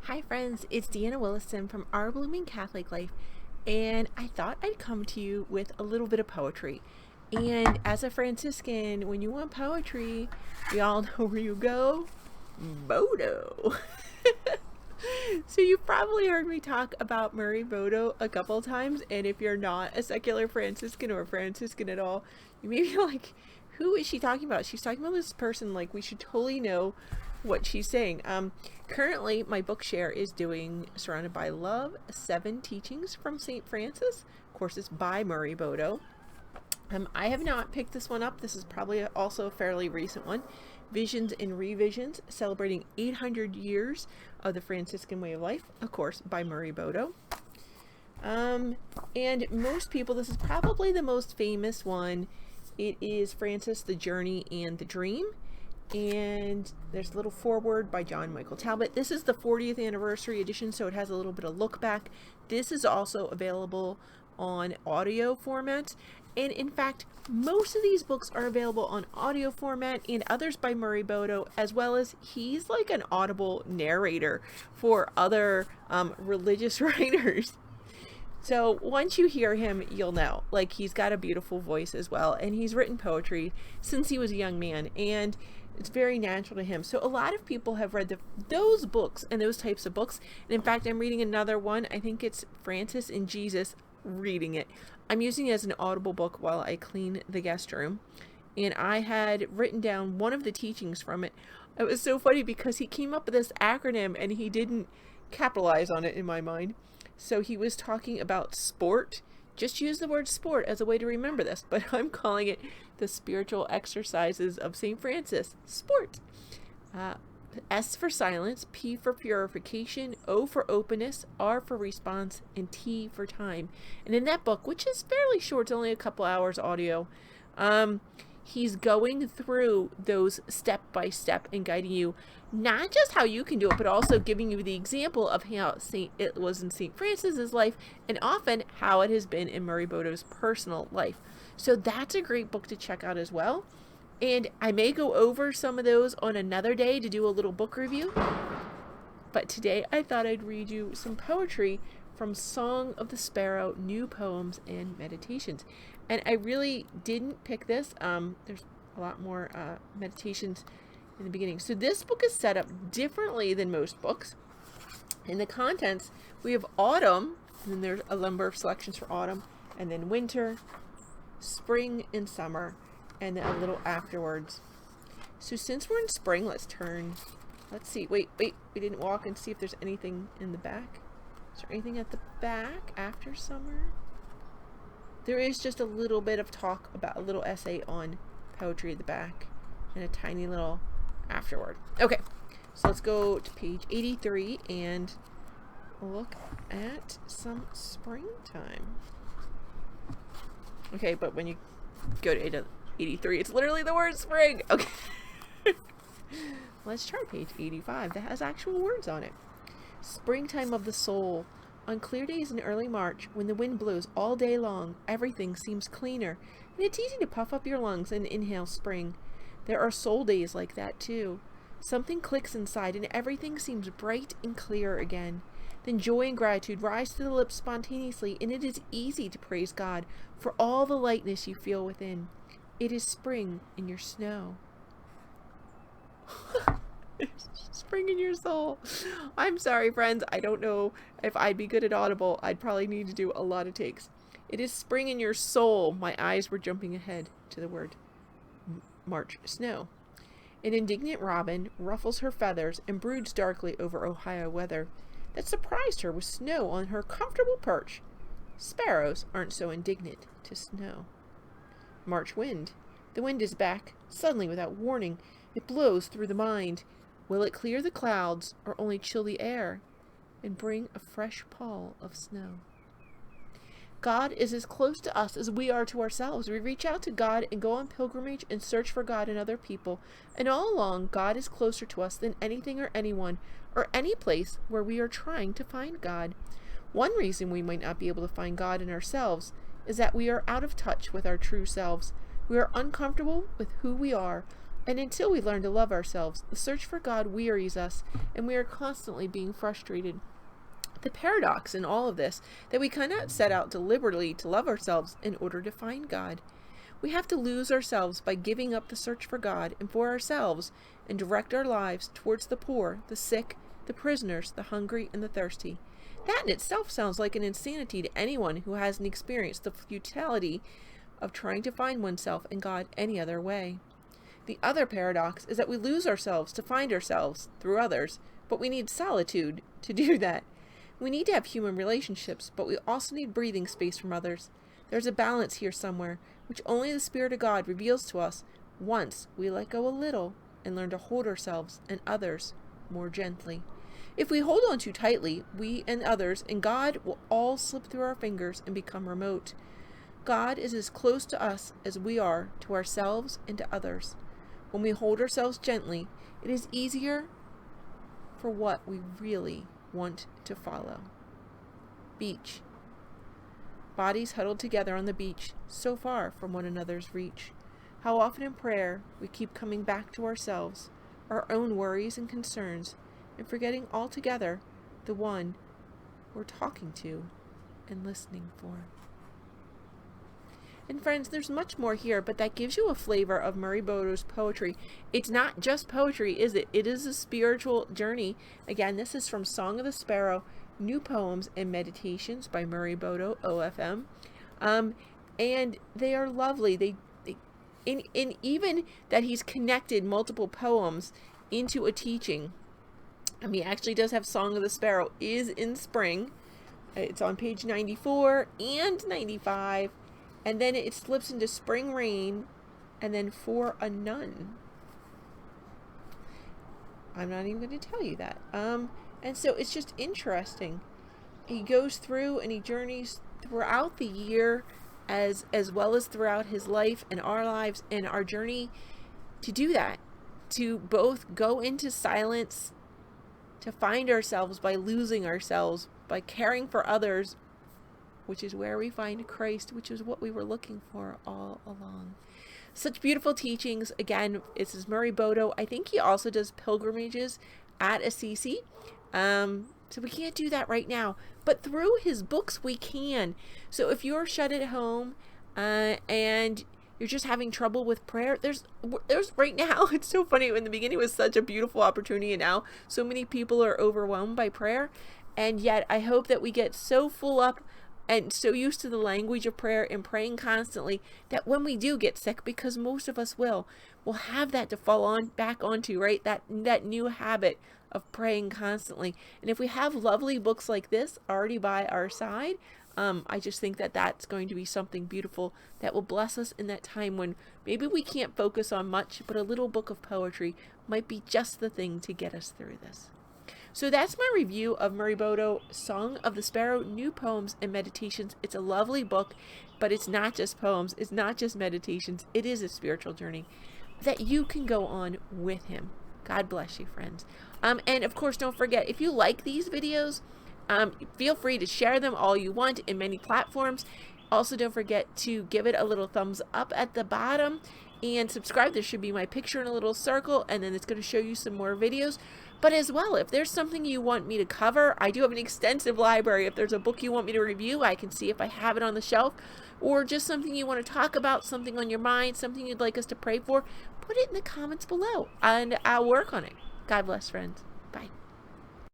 Hi friends, it's Deanna Willison from Our Blooming Catholic Life, and I thought I'd come to you with a little bit of poetry. And as a Franciscan, when you want poetry, we all know where you go. Bodo. So you've probably heard me talk about Murray Bodo a couple times, and if you're not a secular Franciscan or a Franciscan at all, you may be like, who is she talking about? She's talking about this person, like we should totally know what she's saying. Currently my bookshare is doing Surrounded by Love, 7 Teachings from St. Francis. Of course, it's by Murray Bodo. I have not picked this one up. This is probably also a fairly recent one. Visions and Revisions, celebrating 800 years of the Franciscan way of life, of course, by Murray Bodo. And most people, this is probably the most famous one. It is Francis, the Journey and the Dream. And there's a little foreword by John Michael Talbot. This is the 40th anniversary edition, so it has a little bit of look back. This is also available on audio format. And in fact, most of these books are available on audio format, and others by Murray Bodo, as well as he's like an audible narrator for other religious writers. So once you hear him, you'll know, like, he's got a beautiful voice as well, and he's written poetry since he was a young man, and it's very natural to him. So a lot of people have read those books and those types of books. And in fact, I'm reading another one. I think it's Francis and Jesus, reading it. I'm using it as an audible book while I clean the guest room. And I had written down one of the teachings from it. It was so funny because he came up with this acronym and he didn't capitalize on it in my mind. So he was talking about sport. Just use the word sport as a way to remember this, but I'm calling it the spiritual exercises of St. Francis. Sport. S for silence, P for purification, O for openness, R for response, and T for time. And in that book, which is fairly short, it's only a couple hours audio, he's going through those step by step and guiding you, not just how you can do it, but also giving you the example of how it was in St. Francis's life, and often how it has been in Murray Bodo's personal life. So that's a great book to check out as well. And I may go over some of those on another day to do a little book review. But today I thought I'd read you some poetry from Song of the Sparrow, New Poems and Meditations. And I really didn't pick this. There's a lot more meditations in the beginning. So this book is set up differently than most books. In the contents, we have autumn, and then there's a number of selections for autumn, and then winter, spring, and summer, and then a little afterwards. So since we're in spring, let's see, wait, we didn't walk and see if there's anything in the back. Is there anything at the back after summer? There is just a little bit of talk about a little essay on poetry at the back and a tiny little afterward. Okay, so let's go to page 83 and look at some springtime. Okay, but when you go to 83, it's literally the word spring. Okay. Let's try page 85. That has actual words on it. Springtime of the soul. On clear days in early March, when the wind blows all day long, everything seems cleaner, and it's easy to puff up your lungs and inhale spring. There are soul days like that too. Something clicks inside and everything seems bright and clear again. Then joy and gratitude rise to the lips spontaneously, and it is easy to praise God for all the lightness you feel within. It is spring in your snow. Spring in your soul. I'm sorry, friends. I don't know if I'd be good at Audible. I'd probably need to do a lot of takes. It is spring in your soul. My eyes were jumping ahead to the word March snow. An indignant robin ruffles her feathers and broods darkly over Ohio weather that surprised her with snow on her comfortable perch. Sparrows aren't so indignant to snow. March wind. The wind is back, suddenly without warning. It blows through the mind. Will it clear the clouds or only chill the air and bring a fresh pall of snow? God is as close to us as we are to ourselves. We reach out to God and go on pilgrimage and search for God in other people. And all along, God is closer to us than anything or anyone or any place where we are trying to find God. One reason we might not be able to find God in ourselves is that we are out of touch with our true selves. We are uncomfortable with who we are, And until we learn to love ourselves, the search for God wearies us, and we are constantly being frustrated. The paradox in all of this, that we cannot set out deliberately to love ourselves in order to find God. We have to lose ourselves by giving up the search for God and for ourselves, and direct our lives towards the poor, the sick, the prisoners, the hungry, and the thirsty. That in itself sounds like an insanity to anyone who hasn't experienced the futility of trying to find oneself and God any other way. The other paradox is that we lose ourselves to find ourselves through others, but we need solitude to do that. We need to have human relationships, but we also need breathing space from others. There's a balance here somewhere, which only the Spirit of God reveals to us once we let go a little and learn to hold ourselves and others more gently. If we hold on too tightly, we and others and God will all slip through our fingers and become remote. God is as close to us as we are to ourselves and to others. When we hold ourselves gently, it is easier for what we really want to follow. Beach. Bodies huddled together on the beach, so far from one another's reach. How often in prayer we keep coming back to ourselves, our own worries and concerns, and forgetting altogether the one we're talking to and listening for. And friends, there's much more here, but that gives you a flavor of Murray Bodo's poetry. It's not just poetry, is it? It is a spiritual journey. Again, this is from Song of the Sparrow, New Poems and Meditations by Murray Bodo, OFM. And they are lovely. In even that he's connected multiple poems into a teaching. He actually does have Song of the Sparrow is in spring. It's on page 94 and 95. And then it slips into Spring Rain, and then For a Nun. I'm not even going to tell you that. And so it's just interesting. He goes through and he journeys throughout the year, as well as throughout his life and our lives, and our journey to do that, to both go into silence, to find ourselves by losing ourselves, by caring for others, which is where we find Christ, which is what we were looking for all along. Such beautiful teachings. Again, this is Murray Bodo. I think he also does pilgrimages at Assisi. So we can't do that right now, but through his books we can. So if you're shut at home and you're just having trouble with prayer, there's right now, it's so funny, in the beginning it was such a beautiful opportunity, and now so many people are overwhelmed by prayer. And yet I hope that we get so full up and so used to the language of prayer and praying constantly that when we do get sick, because most of us will, we'll have that to fall on back onto, right? That new habit of praying constantly. And if we have lovely books like this already by our side, I just think that that's going to be something beautiful that will bless us in that time when maybe we can't focus on much, but a little book of poetry might be just the thing to get us through this. So that's my review of Murray Bodo, Song of the Sparrow, New Poems and Meditations. It's a lovely book, but it's not just poems. It's not just meditations. It is a spiritual journey that you can go on with him. God bless you, friends. And of course, don't forget, if you like these videos, feel free to share them all you want in many platforms. Also, don't forget to give it a little thumbs up at the bottom and subscribe. There should be my picture in a little circle, and then it's going to show you some more videos. But as well, if there's something you want me to cover, I do have an extensive library. If there's a book you want me to review, I can see if I have it on the shelf, or just something you want to talk about, something on your mind, something you'd like us to pray for, put it in the comments below and I'll work on it. God bless, friends. Bye.